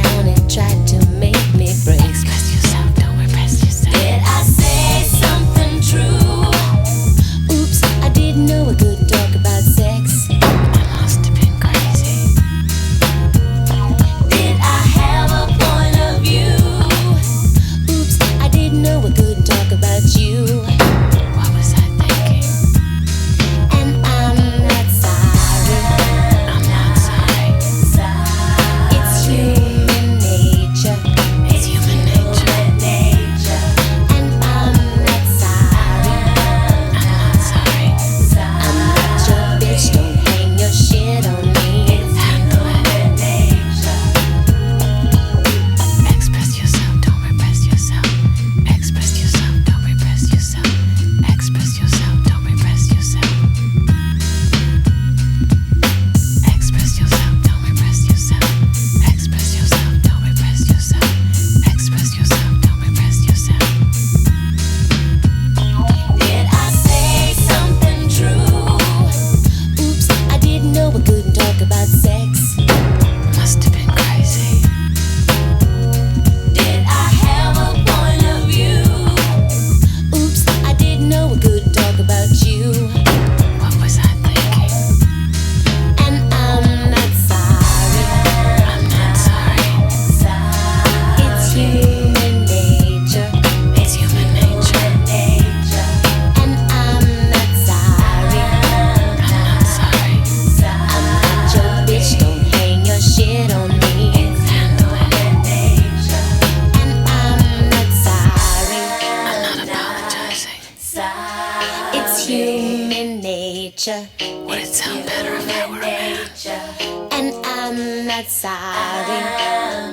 down and tried to make me break. Express yourself, don't repress yourself. Did I say something true? Oops, I didn't know I could talk about sex. I must have been crazy. Did I have a point of view? Oops, I didn't know I could talk about you. What was I thinking? And I'm not sorry. I'm not sorry. It's human nature. It's human nature. And I'm not sorry. I'm not sorry. I'm not your bitch, don't hang your shit on me. Handle it. Express yourself, don't repress yourself. Express yourself, don't repress yourself. Express yourself, don't repress yourself. Express yourself, don't repress yourself. Express yourself, don't repress yourself. Express yourself, don't repress yourself. Did I say something true? Oops, I didn't know I couldn't talk about sex. Must have been crazy. Did I have a point of view? Oops, I didn't know I could talk about you. What was I thinking? And I'm not sorry. I'm not sorry. It's human nature. It's human nature. And I'm not sorry. I'm not sorry. I'm not your bitch, don't hang your shit on me. Handle it. And I'm not sorry. I'm not apologizing. It's human nature. Would it sound better if I were a man? And I'm not sorry.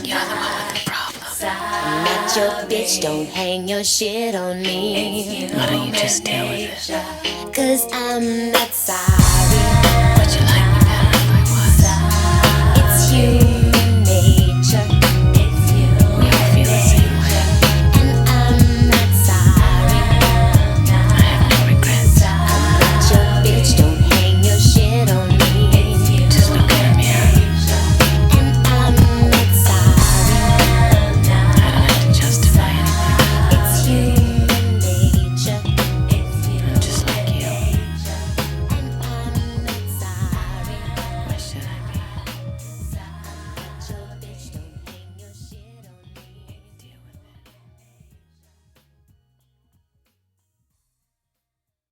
You're the one with the problem. I'm not your bitch, don't hang your shit on me. Why don't you just deal with it? 'Cause I'm not sorry. Would you like